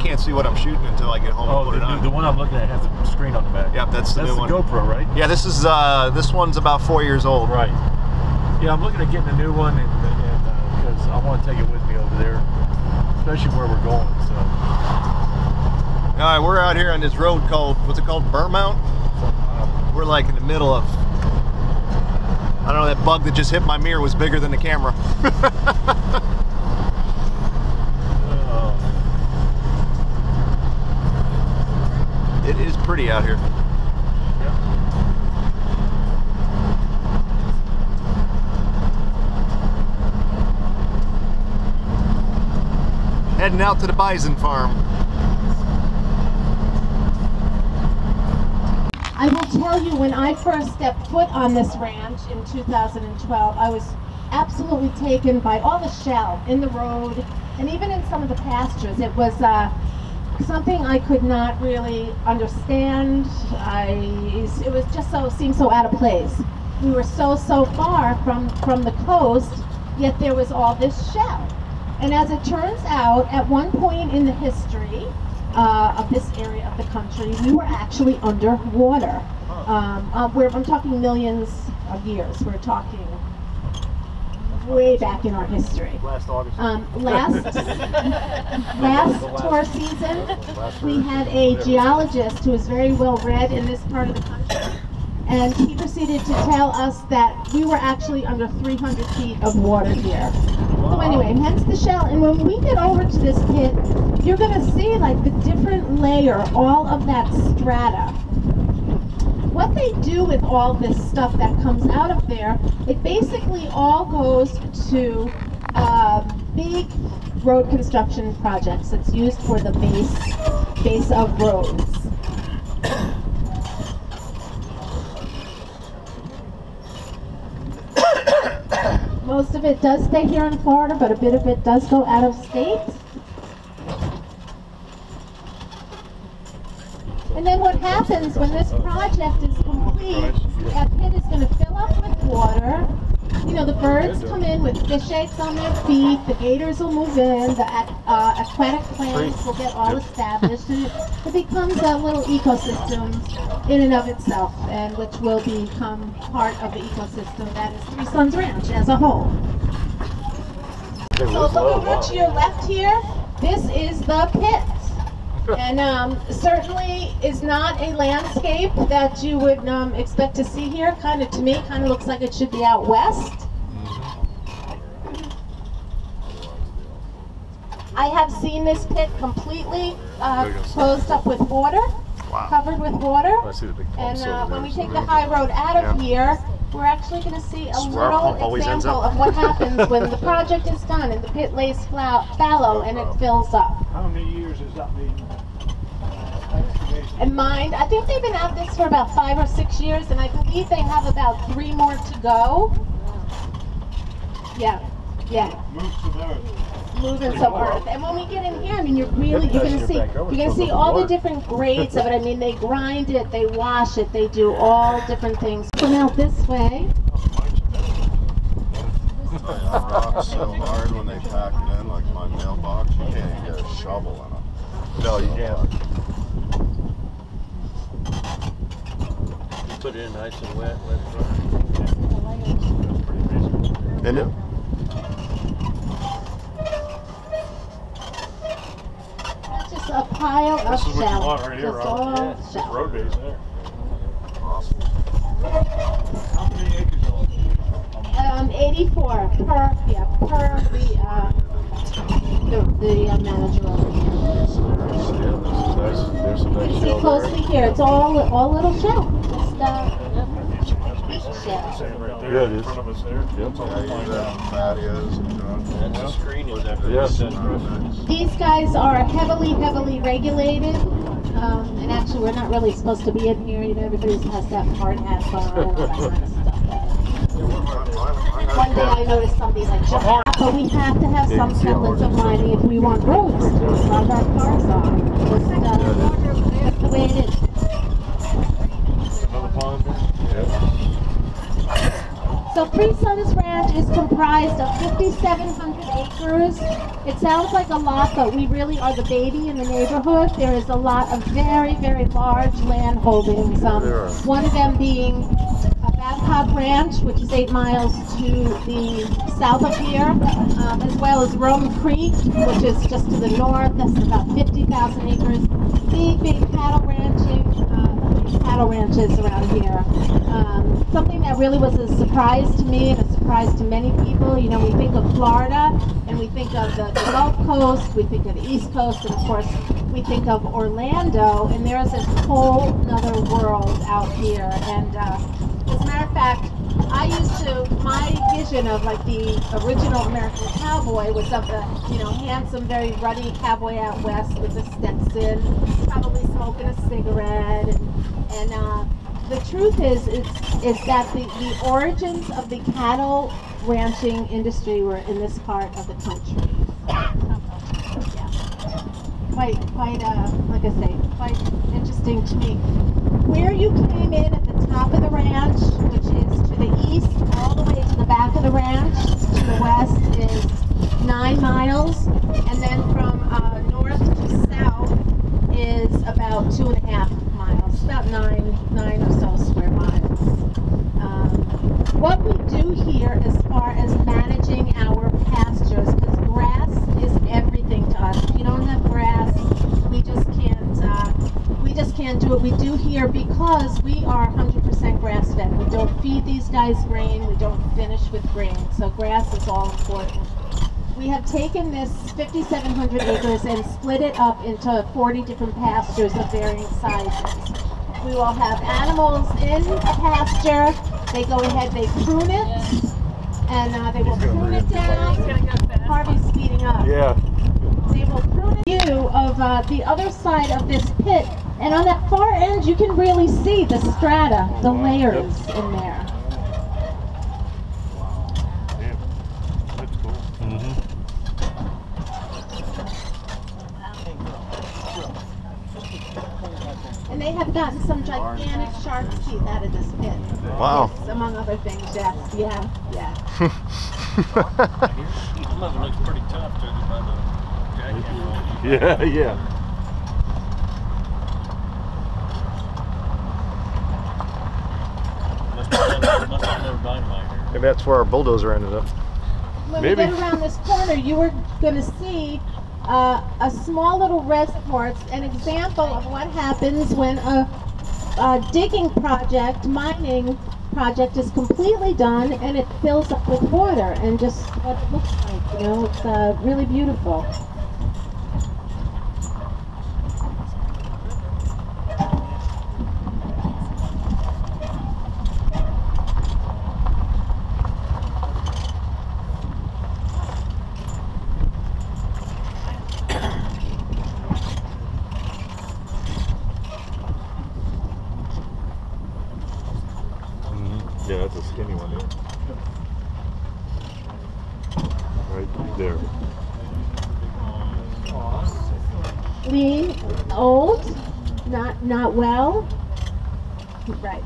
Can't see what I'm shooting until I get home and put it on. The one I'm looking at has a screen on the back. Yep, that's the new one. That's the GoPro, right? Yeah, this is this one's about 4 years old. Right. Yeah, I'm looking at getting a new one, and because I want to take it with me over there, especially where we're going. So. All right, we're out here on this road called, what's it called, Burmount? We're like in the middle of, I don't know, that bug that just hit my mirror was bigger than the camera. It is pretty out here. Yep. Heading out to the Bison farm. I will tell you, when I first stepped foot on this ranch in 2012, I was absolutely taken by all the shell in the road and even in some of the pastures. It was something I could not really understand. It was just seemed so out of place. We were so far from the coast, yet there was all this shell. And as it turns out, at one point in the history of this area of the country, we were actually underwater. I'm talking millions of years. We're talking way back in our history. Last August. Last tour season, we had a geologist who was very well read in this part of the country, and he proceeded to tell us that we were actually under 300 feet of water here. So anyway, hence the shell. And when we get over to this pit, you're going to see like the different layer, all of that strata. What they do with all this stuff that comes out of there, it basically all goes to big road construction projects. It's used for the base of roads. Most of it does stay here in Florida, but a bit of it does go out of state. And then what happens when this project is complete, that pit is going to fill up with water. You know, the birds come in with fish eggs on their feet, the gators will move in, the aquatic plants will get all established, and it becomes a little ecosystem in and of itself, and which will become part of the ecosystem that is Three Sons Ranch as a whole. So look over to your left here, this is the pit. And certainly is not a landscape that you would expect to see here. Kind of, to me, kind of looks like it should be out west. I have seen this pit completely closed up with water, covered with water. And when we take the high road out of here, we're actually going to see a little example of what happens when the project is done and the pit lays fallow and it fills up. How many years has that been? And mind, I think they've been at this for about 5 or 6 years, and I believe they have about 3 more to go. Yeah. Move some earth. Moving some earth. And when we get in here, I mean, you're gonna see all the different grades of it. I mean, they grind it, they wash it, they do all different things. Come out this way. Rocks so hard when they pack it in, like my mailbox, you can't even get a shovel in them. No, you can't. You put it in nice and wet, let it dry. Isn't it? That's just a pile of This is what you shell. want right here, Just Rob. all Yeah, shell. road base there. Awesome. How many acres are 84 per the manager over here. There's some nice See shell closely here. It's all little shell. Just shell. there. Yeah, it is. In front of us there. Yep. Patios and stuff. That's the screen is after Yes. These guys are heavily regulated. And actually, we're not really supposed to be in here. You know, everybody has that hard hat on and all that kind of stuff. One day I noticed somebody like jump out, but we have to have some semblance of lining if we want roads to run our cars on. That's the way it is. Another pond there? So Three Sons Ranch is comprised of 5,700 acres. It sounds like a lot, but we really are the baby in the neighborhood. There is a lot of very, very large land holdings. One of them being Babcock Ranch, which is 8 miles to the south of here, as well as Rome Creek, which is just to the north. That's about 50,000 acres. Big cattle ranches around here. Something that really was a surprise to me and a surprise to many people. You know, we think of Florida and we think of the Gulf Coast, we think of the East Coast, and of course we think of Orlando, and there's this whole other world out here. And as a matter of fact, my vision of like the original American cowboy was of the, you know, handsome, very ruddy cowboy out west with a Stetson, probably smoking a cigarette, and the truth is that the origins of the cattle ranching industry were in this part of the country. Yeah. Quite, like I say, quite interesting to me. Where you came in at the top of the ranch, which is to the east, all the way to the back of the ranch, to the west is 9 miles, and then from north to south is about 2.5 miles, about nine or so square miles. What we do here as far as managing our pastures, because grass is everything to us. If you don't have grass, we just can't do what we do here, because we are 100% grass fed. We don't feed these guys grain, we don't finish with grain, so grass is all important. We have taken this 5,700 acres and split it up into 40 different pastures of varying sizes. We will have animals in a pasture. They go ahead, they prune it, and they will prune it down. Harvey's speeding up. Yeah. They will prune it. View of the other side of this pit, and on that far end you can really see the strata, the layers in there. That's cool. And they have gotten some gigantic shark's teeth out of this pit. Wow. Yes, among other things, yes. Yeah. Mother looks pretty tough to the jacket. Yeah. Must have never dynamite here. Maybe that's where our bulldozer ended up. When Maybe. we get around this corner, you are going to see a small little reservoir. It's an example of what happens when a digging project, mining project is completely done and it fills up with water, and just what it looks like, you know, it's really beautiful. Yeah, that's a skinny one. Right there. Lean, old, not well. Right.